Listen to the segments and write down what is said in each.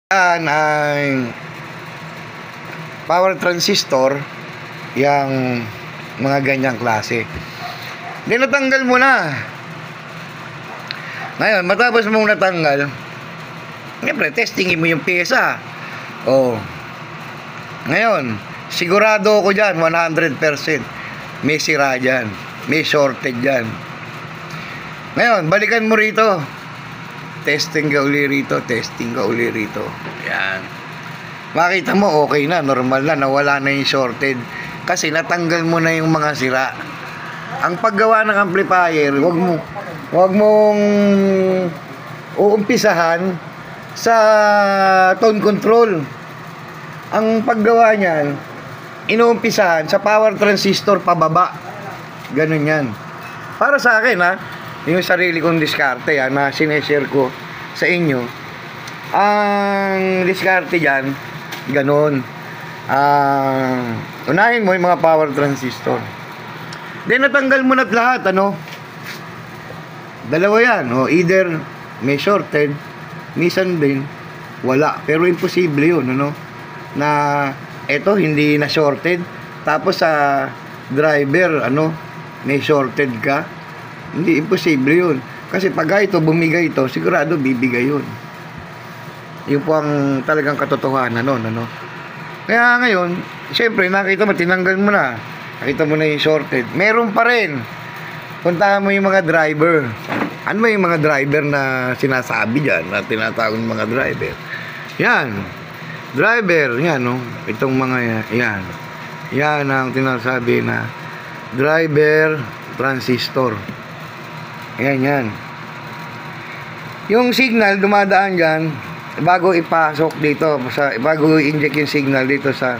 Yan ay power transistor, yung mga ganyang klase. Then natanggal mo na. Ngayon, matapos mong natanggal, siyempre, testingin mo yung pyesa. Ngayon, sigurado ako dyan, 100%. May sira dyan. May shorted dyan. Ngayon, balikan mo rito. Testing ka uli rito. Testing ka uli rito. Yan. Makita mo, okay na. Normal na. Nawala na yung shorted. Kasi natanggal mo na yung mga sira. Ang paggawa ng amplifier, wag mong uumpisahan sa tone control. Ang paggawa niyan, inuumpisahan sa power transistor pababa. Ganun yan. Para sa akin, yung sarili kong diskarte na sineshare ko sa inyo. Ang diskarte dyan, ganun. Unahin mo yung mga power transistor. Then natanggal mo na lahat, dalawa yan, either may shorted, minsan din wala, pero imposible yun, na eto hindi na shorted, tapos sa driver, may shorted ka. Hindi, imposible yun. Kasi pag ito, bumigay ito, sigurado bibigay yun. Yun po ang talagang katotohanan nun, Kaya ngayon, siyempre, nakita mo, tinanggal mo na. Nakita mo na yung shorted. Meron pa rin. Puntahan mo yung mga driver. Ano ba yung mga driver na sinasabi dyan, na tinatawag ng mga driver? Yan. Driver, yan, Itong mga yan. Yan ang tinasabi na driver transistor. Yan. Yung signal dumadaan dyan bago ipasok dito, bago i-inject yung signal dito sa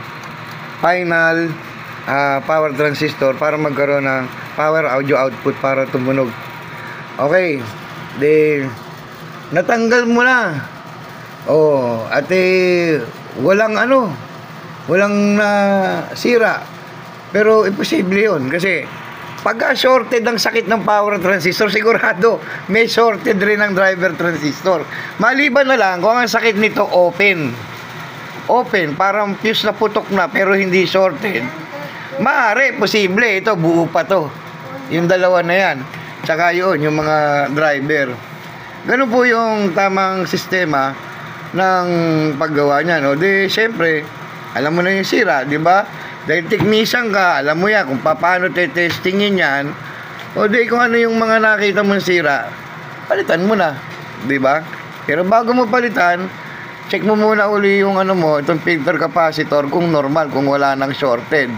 final power transistor para magkaroon ng power audio output para tumunog. Okay. Natanggal mo na. Walang sira. Pero imposible yun kasi pagka shorted ang sakit ng power transistor, sigurado may shorted rin ang driver transistor. Maliban na lang kung ang sakit nito open, parang fuse na putok na pero hindi shorted. Maaari, posible ito buo pa to. Yung dalawa na yan. Tsaka yun, yung mga driver. Ganun po yung tamang sistema ng paggawa niya, syempre, alam mo na yung sira, di ba? Dahil technician ka, alam mo yan kung paano testingin yan. Kung ano yung mga nakita mong sira, palitan mo na, di ba? Pero bago mo palitan, check mo muna uli yung itong filter capacitor kung normal, kung wala nang shorted.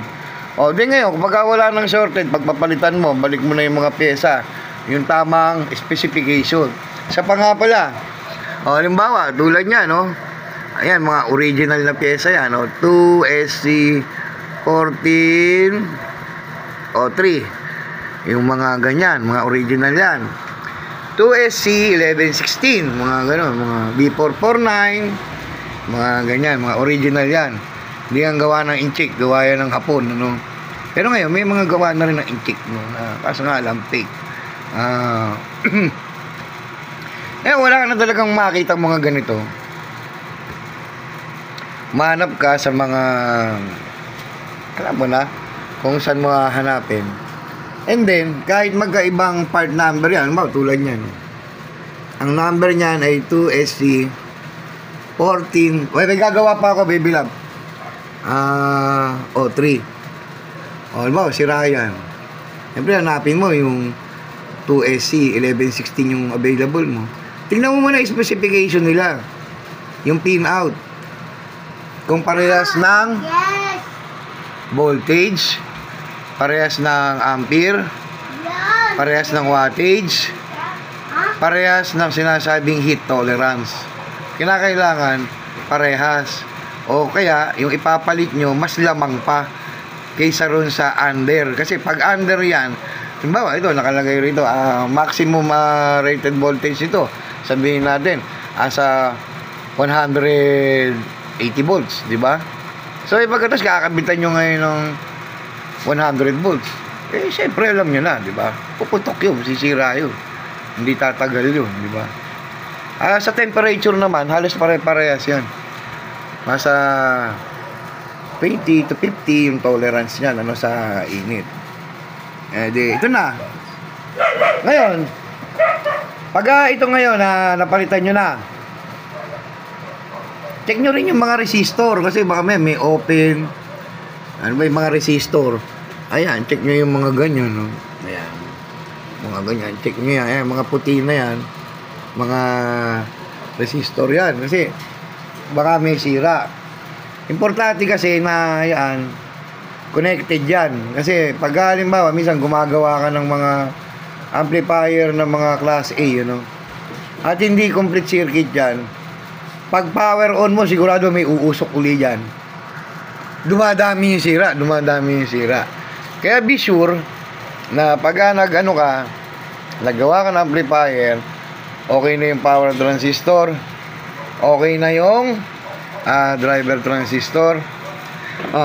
Ngayon, kapag wala nang shorted, pagpapalitan mo, balik mo na yung mga pyesa, yung tamang specification. Sa pa nga pala, halimbawa, tulad niya, ayan, mga original na pyesa yan, 2SC1403. Yung mga ganyan, mga original yan. 2SC1116, mga gano'n, mga B449, mga ganyan, mga original yan. Hindi ang gawa ng inchik, gawa yan ng hapon, Pero ngayon, may mga gawa na rin ng inchik, kaso nga alam, fake. Wala ka na talagang makita mga ganito. Manap ka sa mga, alam mo na, kung saan mo hanapin. And then, kahit magkaibang part number yan, tulad yan. Ang number niyan ay 2SC14. May gagawa pa ako, baby love. 3. Sira yan. Siyempre, hanapin mo yung 2SC1116 yung available mo. Tingnan mo muna yung specification nila. Yung pin out. Kung parehas ng voltage, parehas ng ampere, parehas ng wattage, parehas ng sinasabing heat tolerance. Kinakailangan parehas. O kaya, yung ipapalit nyo, mas lamang pa kaysa ron sa under. Kasi pag under yan, halimbawa, ito, nakalagay rito, maximum rated voltage ito. Sabihin natin, sa 180 volts, di ba? So, pagkatapos, kakabitan nyo ngayon ng 100 volts. Siyempre, alam nyo na, di ba? Puputok yun, sisira yun. Hindi tatagal yun, di ba? Sa temperature naman, halos pare-parehas yan. Nasa 20 to 50 yung tolerance niyan ano sa init. Di ito na. Ngayon, pag ito ngayon na napalitan nyo na, check nyo rin yung mga resistor kasi baka may open. Ano ba yung mga resistor? Ayan, check nyo yung mga ganyan, no? Ayan, mga ganyan, check nyo yan. Ayan, mga puti na yan, mga resistor yan kasi baka may sira. Importante kasi na yan connected yan kasi pag halimbawa minsan gumagawa ka ng mga amplifier ng mga class A, you know, at hindi complete circuit yan, pag power on mo sigurado may uusok uli yan, dumadami yung sira. Kaya be sure na pag nag-ano ka, nagawa ka ng amplifier, okay na yung power transistor, okay na yung driver transistor.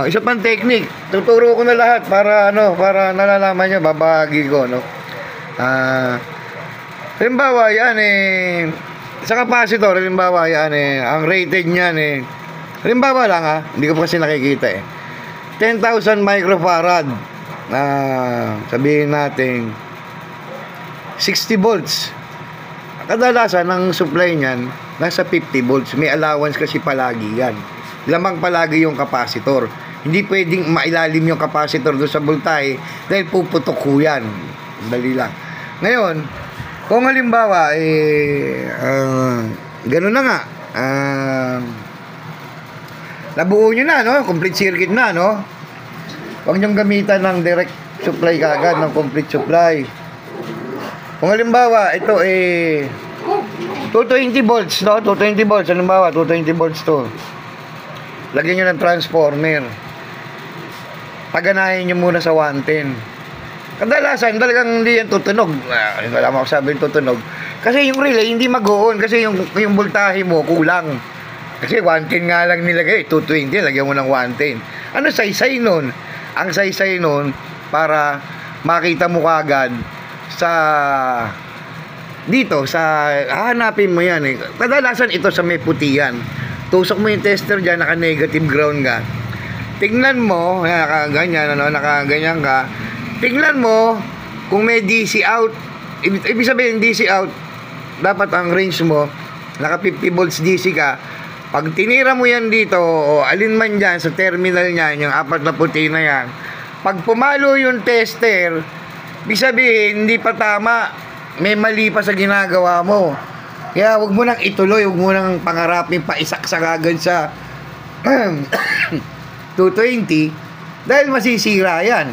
Isa pang technique, tuturo ko na lahat para nalalaman nyo, babahagi ko, no? Halimbawa yan sa capacitor, halimbawa yan ang rated niyan halimbawa lang hindi ko pa kasi nakikita 10,000 microfarad, sabihin natin 60 volts. Kadalasan ang supply niyan nasa 50 volts. May allowance kasi palagi yan. Lamang palagi yung capacitor. Hindi pwedeng mailalim yung capacitor doon sa voltahe dahil puputok ko yan. Dali lang. Ngayon, kung halimbawa gano'n na nga, nabuo nyo na, no? Complete circuit na, no? Huwag nyong gamitan ng direct supply kagad, ng complete supply. Kung halimbawa, ito 220 volts, no? 220 volts, halimbawa, 220 volts to. Lagyan nyo ng transformer. Paganahin nyo muna sa 110. Kadalasan talagang hindi yan tutunog. Wala mo sabihin tutunog. Kasi yung relay hindi mag-on kasi yung voltahe mo kulang. Kasi 110 nga lang nilagay, 220 lagyan mo ng 110. Ano saysay nun? Ang saysay nun para makita mo kagad sa dito sa hahanapin mo yan Kadalasan ito sa may puti yan. Tusok mo yung tester dyan, naka-negative ground ka. Tingnan mo, nakaganyan ka. Tingnan mo kung may DC out. Ibig sabihin DC out, dapat ang range mo naka 50 volts DC ka. Pag tinira mo yan dito o alin man dyan sa terminal niyan, yung apat na puti na yan, pag pumalo yung tester, ibig sabihin hindi pa tama, may mali pa sa ginagawa mo. Kaya wag mo nang ituloy, wag mo nang pangarapin pa isaksagagan sa 220 dahil masisira yan.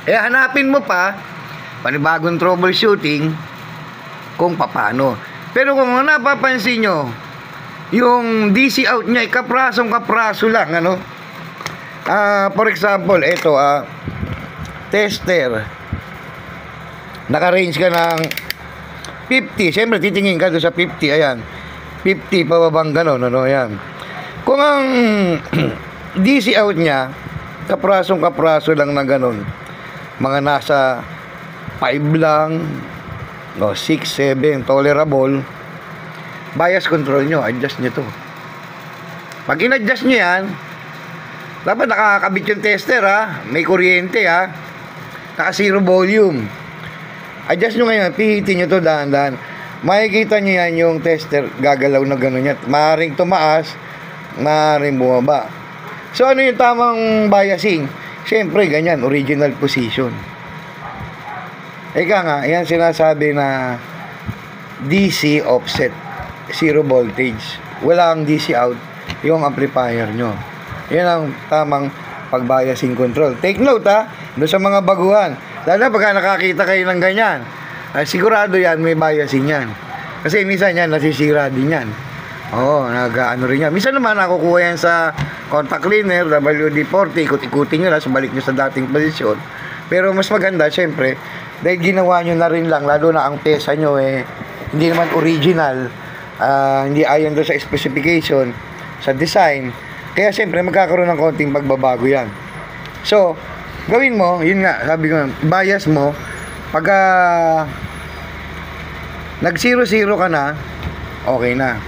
Hanapin mo pa panibagong troubleshooting kung paano. Pero kung napapansin nyo, yung DC out niya kapraso lang, for example, ito tester, naka-range ka ng 50. Siyempre titingin ka doon sa 50. Ayan, 50 pababang gano'n, ayan. Kung ang DC out niya kapraso lang na gano'n, mga nasa 5 lang, 6, 7, tolerable, bias control nyo, adjust nyo to. Pag in-adjust nyo yan, dapat nakakabit yung tester may kuryente naka 0 volume. Adjust nyo ngayon, pihitin nyo to dahan-dahan. Makikita nyo yan yung tester gagalaw na gano'n yan. Maaaring tumaas, maaaring bumaba. So ano yung tamang biasing? Siyempre, ganyan, original position. Eka nga, yan sinasabi na DC offset, 0 voltage. Wala ang DC out, yung amplifier nyo. Yan ang tamang pag-biasing control. Take note doon sa mga baguhan. Lalo na pagka nakakita kayo ng ganyan, sigurado yan, may biasing yan. Kasi minsan yan, nasisira din yan. Nag-ano rin yan. Minsan naman nakukuha yan sa contact cleaner, WD-40, ikut-ikutin nyo lang, balik nyo sa dating posisyon. Pero mas maganda, syempre, dahil ginawa nyo na rin lang, lalo na ang pesa nyo hindi naman original, hindi ayon doon sa specification, sa design, kaya syempre magkakaroon ng konting pagbabago yan. So, gawin mo, yun nga, sabi ko, bias mo, pagka nag 0-0 ka na, okay na.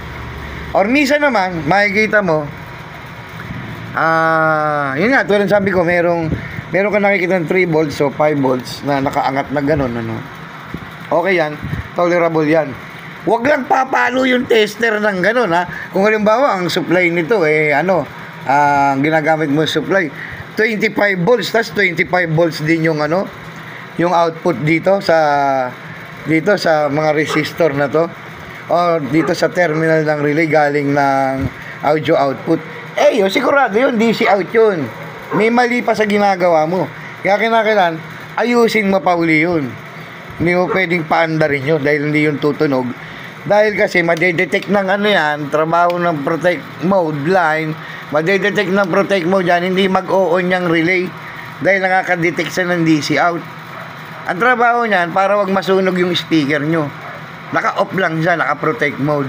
Or minsan naman, makikita mo, yun nga, tulad sabi ko, meron ka nakikita ng 3 volts o 5 volts na nakaangat na gano'n, ano. Okay yan, tolerable yan. Huwag lang papalo yung tester ng gano'n, ha. Kung halimbawa, ang supply nito, ang ginagamit mo supply, 25 volts, tas 25 volts din yung yung output dito sa mga resistor na to, o dito sa terminal ng relay galing ng audio output. Yun, sigurado yun, DC out yun. May mali pa sa ginagawa mo. Kaya kinakailan, ayusin mo pa uli yun. Hindi mo pwedeng paandarin yun dahil hindi yun tutunog. Dahil kasi madedetect ng trabaho ng protect mode line, madedetect ng protect mode yan, hindi mag-o-on yung relay dahil nakakadetect siya ng DC out. Ang trabaho niyan, para wag masunog yung speaker nyo, naka-off lang siya, naka-protect mode.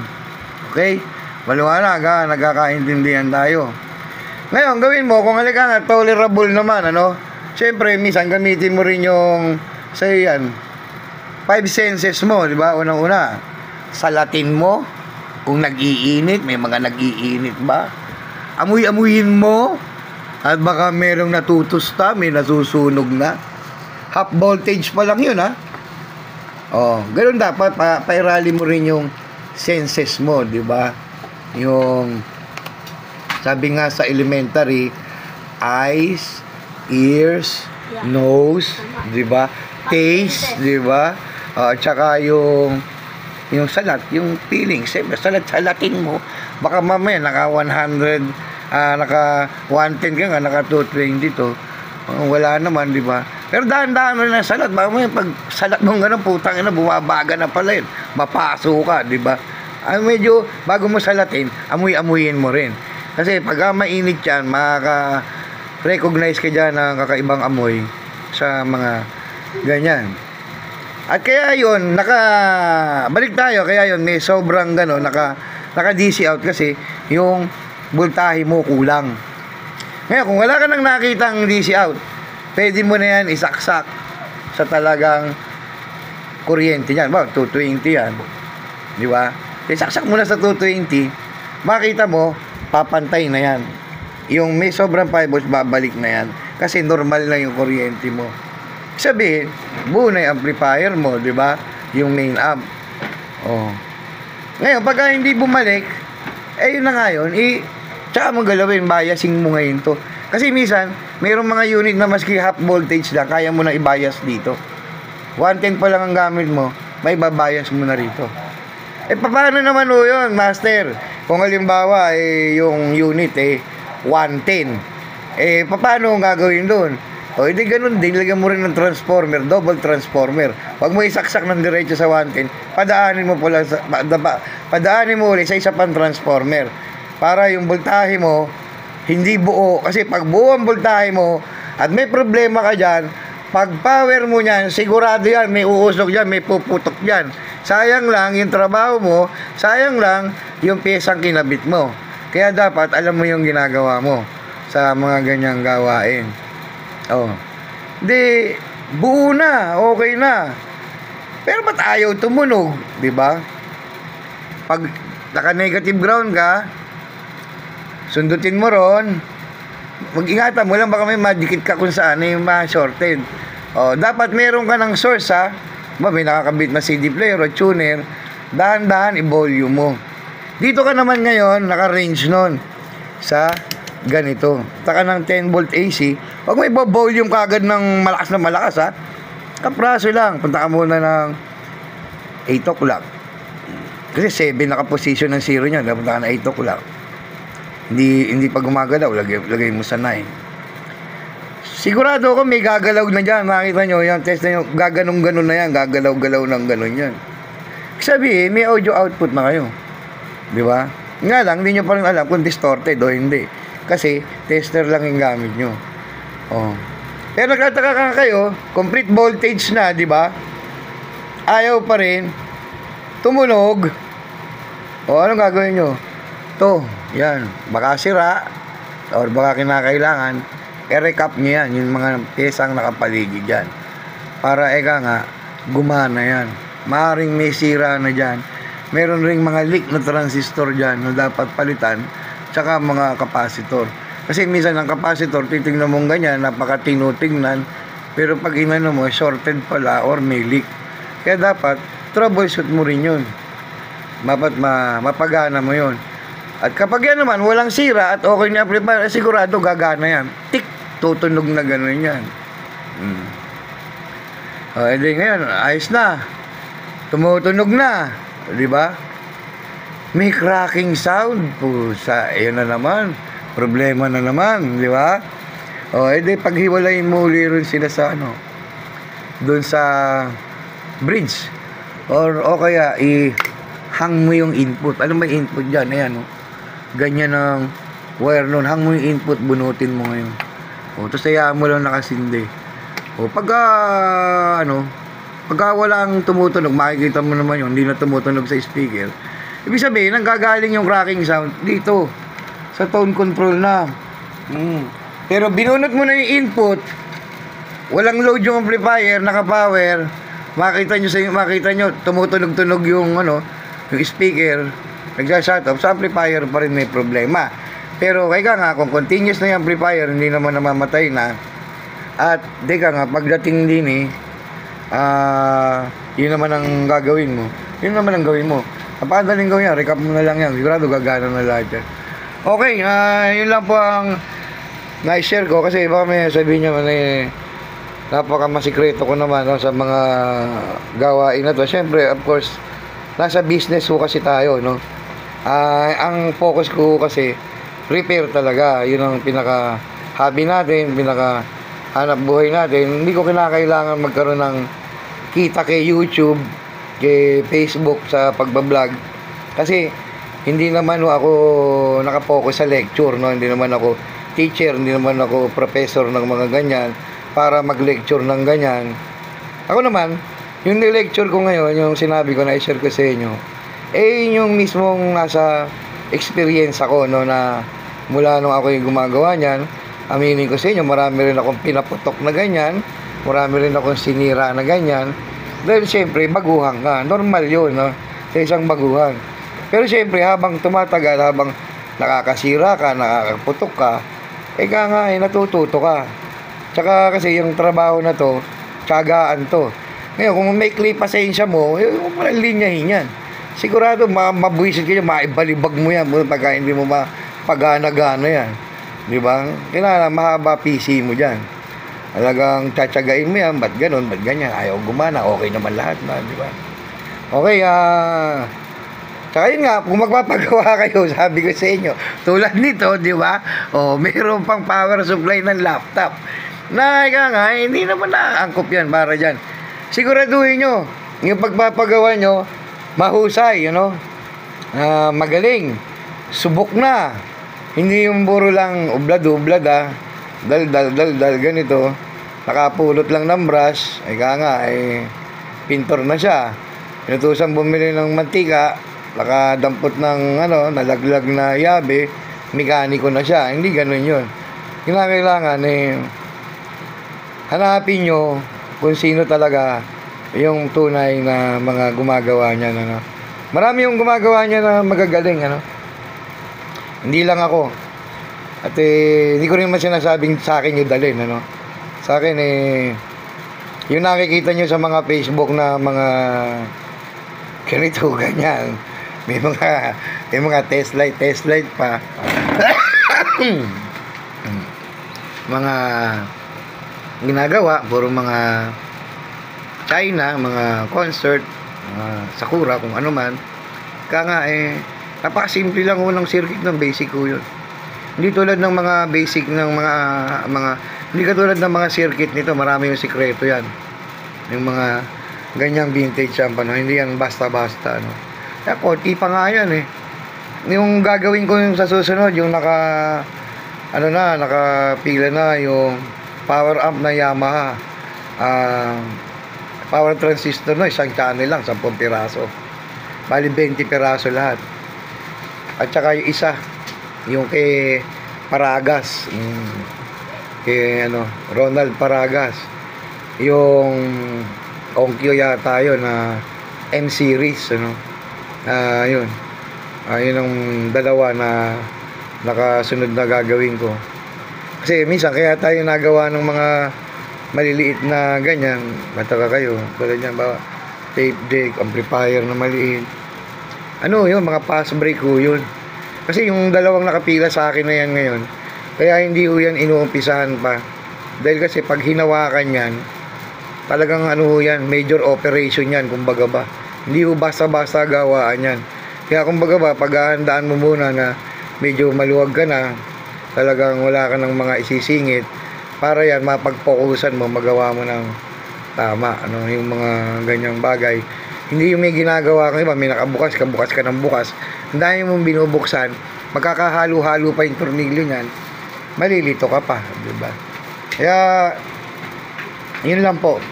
Okay? Maliwanag, ha? Nagkakaintindihan tayo. Ngayon, gawin mo, kung halika nga, tolerable naman, siyempre, minsan gamitin mo rin yung, say yan, 5 senses mo, di ba? Unang-una, salatin mo, kung nag-iinit, may mga nag-iinit ba? Amuy-amuyin mo, at baka merong natutusta, may nasusunog na. Half voltage pa lang yun, ha? Ganun dapat, pairali mo rin yung senses mo, di ba? Yung, sabi nga sa elementary, eyes, ears, nose, di ba? Taste, di ba? Tsaka yung salat, yung feeling. Siyempre, salatin mo. Baka mamaya, naka 100, naka 110 ka nga, naka 220 to. Wala naman, di ba? Pero dahan-dahan mo na salat. Baka mamaya, pag salat mong gano'n, putang ina, bumabaga na pala yun. Mapaso ka, di ba? Medyo, bago mo salatin, amuy-amuyin mo rin. Kasi pag mainit yan, makaka-recognize ka dyan ng kakaibang amoy sa mga ganyan. At kaya yun, balik tayo, kaya yun, may sobrang gano'n, naka-DC out kasi yung voltahe mo kulang. Ngayon, kung wala ka nang nakitang DC out, pwede mo na yan isaksak sa talagang kuryente yan. 220 yan. Di ba? Isaksak mo na sa 220, makita mo, papantay na yan. Yung may sobrang 5 volts, babalik na yan. Kasi normal na yung kuryente mo. Sabihin, buo na yung amplifier mo, di ba? Yung main amp. Ngayon, pagka hindi bumalik, yun na nga yun, tsaka mo galawin, biasing mo ngayon to. Kasi minsan, mayroong mga unit na maski half voltage lang, kaya mo na i-bias dito. 110 pa lang ang gamit mo, may babias mo na rito. Paano naman yun, master? Kung halimbawa, yung unit, 110. Paano gagawin doon? Hindi ganun din, lagyan mo rin ng transformer, double transformer. Huwag mo isaksak ng diretso sa 110, padaanin mo ulit sa isa pang transformer. Para yung voltahe mo, hindi buo. Kasi pag buo ang voltahe mo, at may problema ka dyan, pag power mo yan, sigurado yan, may uusok yan, may puputok yan. Sayang lang yung trabaho mo, sayang lang yung pyesang kinabit mo. Kaya dapat alam mo yung ginagawa mo sa mga ganyang gawain. Di, buo na, okay na. Pero ba't ayaw tumunog, di ba? Pag naka-negative ground ka, sundutin mo ron, mag-ingatan mo lang, baka may madikit ka kung saan yung ma-shorted. Dapat meron ka ng source, ha? May nakakabit na CD player o tuner, dahan-dahan i-volume mo. Dito ka naman ngayon, naka-range nun sa ganito. Taka ng 10 volt AC, huwag mo i-volume ka agad ng malakas na malakas, ha? Kapraso lang, punta ka muna ng 8 o'clock. Kasi 7 naka-position ng 0 niya, punta ka na 8 o'clock. Hindi pa gumagalaw, lagay mo sa 9. Sigurado ako may gagalaw na dyan. Makita nyo, yung test na yung gaganong-ganon na yan, gagalaw-galaw ng ganon yan. Sabihin, may audio output na kayo. Di ba? Nga lang, hindi nyo pa rin alam kung distorted o hindi. Kasi, tester lang yung gamit nyo. Pero nagtataka ka kayo, complete voltage na, di ba? Ayaw pa rin. Tumunog. Anong gagawin nyo? Yan. Baka sira, or baka kinakailangan, i-recap nyo yan, yung mga pyesang nakapaligid dyan. Para nga, gumana yan. Maaaring may sira na dyan. meron ring mga leak na transistor dyan na dapat palitan, tsaka mga capacitor. Kasi minsan ang capacitor, titignan mong ganyan, napaka-tinutingnan, pero pag inano mo, shorted pala or may leak. Kaya dapat, troubleshoot mo rin yun. Dapat mapagana mo yun. At kapag yan naman, walang sira at okay na amplifier, sigurado gagana yan. Tik, tutunog na gano'n yan. Edi ngayon, ayos na. Tumutunog na. Di ba? May cracking sound. Pusa, yun na naman. Problema na naman, di ba? Edi paghiwalay mo uli rin sila sa doon sa bridge. O kaya, hang mo yung input. Ano ba yung input dyan? Ayan, ganyan ang wire nun. Hang mo yung input, bunutin mo ngayon. Tapos hayaan mo lang nakasindi. Pagka walang tumutunog, makikita mo naman yun, hindi na tumutunog sa speaker. Ibig sabihin, nanggagaling yung cracking sound dito, sa tone control na. Pero binunot mo na yung input, walang load yung amplifier, naka-power, makita nyo, tumutunog-tunog yung speaker, nagsa-shut off, sa amplifier pa rin may problema. Pero kaya nga, kung continuous na yung amplifier, hindi naman namamatay na. At pagdating din yun naman ang gagawin mo. Yun naman ang gawin mo. Napakadaling gawin yan, recap mo na lang yan. Sigurado gagana na lahat yan. Okay, yun lang po ang na-share ko. Kasi baka may sabihin nyo napaka-masikreto ko naman sa mga gawain na to. Siyempre, of course, nasa business ko kasi tayo, ang focus ko kasi repair talaga. Yun ang pinaka-hobby natin, pinaka-hanap buhay natin. Hindi ko kinakailangan magkaroon ng kita kay YouTube, kay Facebook sa pagbablog. Kasi hindi naman ako nakapokus sa lecture, Hindi naman ako teacher, hindi naman ako professor ng mga ganyan para mag-lecture ng ganyan. Ako naman, yung lecture ko ngayon, yung sinabi ko na i-share ko sa inyo, yung mismong nasa experience ako, na mula nung ako yung gumagawa niyan. Aminin ko sa inyo, marami rin akong pinaputok na ganyan, marami rin akong sinira na ganyan. Dahil siyempre, baguhan ka. Normal yun, sa isang baguhan. Pero siyempre, habang tumatagal, habang nakakasira ka, nakakaputok ka, natututo ka. Tsaka kasi yung trabaho na to, tiyagaan to. Ngayon, kung may klip pasensya mo, walang linyahin yan. Sigurado, mabuisit ka yan, maibalibag mo yan, pagka hindi mo mapagana-gana yan. Di ba? Kailangan mahaba PC mo dyan. Talagang tsatsagain mo yan, ba't ganun, ba't ganyan, ayaw gumana, okay naman lahat na, di ba? Okay, tsaka yun nga, kung magpapagawa kayo, sabi ko sa inyo, tulad nito, di ba? Mayroon pang power supply ng laptop. Hindi naman naangkop yan para dyan. Siguraduhin nyo, yung pagpapagawa nyo, mahusay, magaling, subok na. Hindi yung buro lang ublad, dal, ganito, nakapulot lang ng brush, pintor na siya. Pinutusan bumili ng mantika, nakadampot ng nalaglag na yabe, mekaniko na siya. Hindi ganun yun. Kailangan hanapin nyo kung sino talaga yung tunay na mga gumagawa niya. Marami yung gumagawa niya na magagaling. Hindi lang ako. At hindi ko rin naman sinasabing sa akin yung dalhin. Sa akin yung nakikita nyo sa mga Facebook na mga ganito, ganyan. May mga test light pa. Mga ginagawa, puro mga China, mga concert, mga Sakura, kung ano man. Napakasimple lang unang circuit ng basic ko yun. Hindi tulad ng mga basic ng mga hindi katulad ng mga circuit nito, marami yung sikreto yan. Yung mga ganyang vintage ang hindi yan basta-basta, Kaya konti pa nga yan Yung gagawin ko yung sa susunod, yung nakapila na yung power amp na Yamaha. Power transistor isang channel lang, 10 piraso. Bali 20 piraso lahat. At saka yung isa, yung kay Paragas, kay Ronald Paragas, yung Onkyo yata yun na M series, Yun. Yun ang dalawa na nakasunod na gagawin ko. Kasi minsan kaya tayo nagawa ng mga maliliit na ganyan, mataka kayo, tulad yan ba, tape deck, amplifier na maliit. Ano yun, mga fast break ko yun. Kasi yung dalawang nakapila sa akin na yan ngayon, kaya hindi ko yan inuumpisahan pa. Dahil kasi pag hinawakan yan, talagang ano yan, major operation yan, kumbaga ba. Hindi ko basta-basta gawaan yan. Kaya kumbaga ba, paghahandaan mo muna na medyo maluwag ka na, talagang wala ka ng mga isisingit, para yan, mapag-focusan mo, magawa mo ng tama, ano, yung mga ganyang bagay. Hindi yung may ginagawa kang iba, may nakabukas ka, bukas ka ng bukas. Ang dami mong binubuksan, magkakahalo-halo pa yung tornilyo niyan, malilito ka pa, diba? Kaya, yun lang po.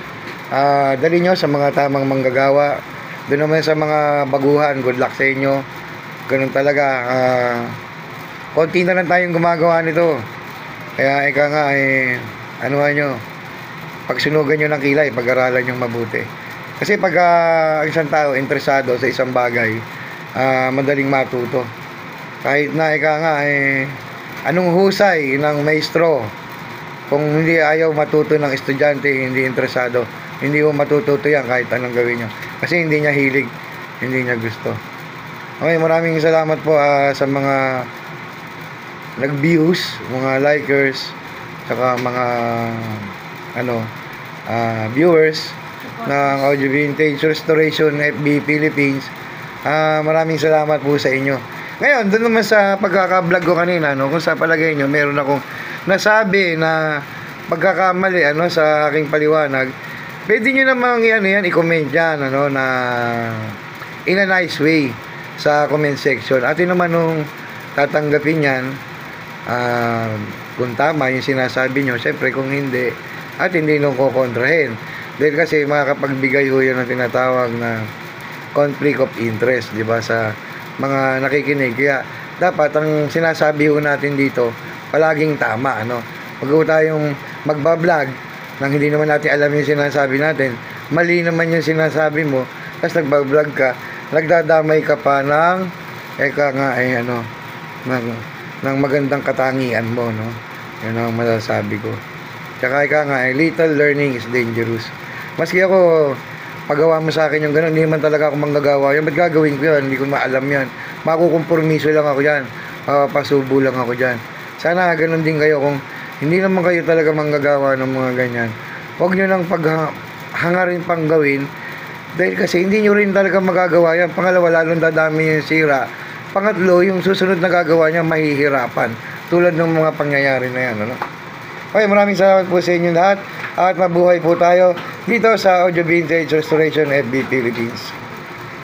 Dali nyo sa mga tamang manggagawa. Doon naman sa mga baguhan, good luck sa inyo. Ganun talaga. Konti na lang tayong gumagawa nito. Kaya ika nga, anuhan nyo, pagsunugan nyo ng kilay, pag-aralan nyo mabuti. Kasi pag isang tao interesado sa isang bagay, madaling matuto. Kahit na ika nga, anong husay ng maestro, kung hindi ayaw matuto ng estudyante, hindi interesado, hindi mo matututo yan kahit anong gawin nyo. Kasi hindi niya hilig, hindi niya gusto. Okay, maraming salamat po sa mga nag-views, mga likers, saka mga viewers ng Audio Vintage Restoration FB Philippines. Maraming salamat po sa inyo. Ngayon, doon naman sa pagkaka-vlog ko kanina, kung sa palagay nyo, meron akong nasabi na pagkakamali sa aking paliwanag, pwede nyo namang i-comment dyan, na in a nice way sa comment section. At yun naman nung tatanggapin yan, kung tama yung sinasabi nyo, syempre kung hindi, at hindi nung kukontrahin. Dahil kasi makakapagbigay ho yun ang tinatawag na conflict of interest, di ba, sa mga nakikinig. Kaya dapat ang sinasabi ho natin dito palaging tama, Huwag ho tayong magbablog nang hindi naman natin alam yung sinasabi natin. Mali naman yung sinasabi mo, tapos nagbablog ka, nagdadamay ka pa ng ng magandang katangian mo, Yan ang masasabi ko. Tsaka little learning is dangerous. Maski ako, pagawa mo sa akin yung gano'n, hindi man talaga ako manggagawa yan. Ba't gagawin ko yan? Hindi ko maalam yan. Makukompromiso lang ako yan. Pasubo lang ako dyan. Sana gano'n din kayo. Kung hindi naman kayo talaga manggagawa ng mga ganyan, huwag nyo lang paghangarin pang gawin. Dahil kasi hindi nyo rin talaga magagawa yan. Pangalawa, lalong dadami yung sira. Pangatlo, yung susunod na gagawa niya, mahihirapan. Tulad ng mga pangyayari na yan, Okay, maraming salamat po sa inyo lahat. At mabuhay po tayo dito sa Audio Vintage Restoration FB Philippines.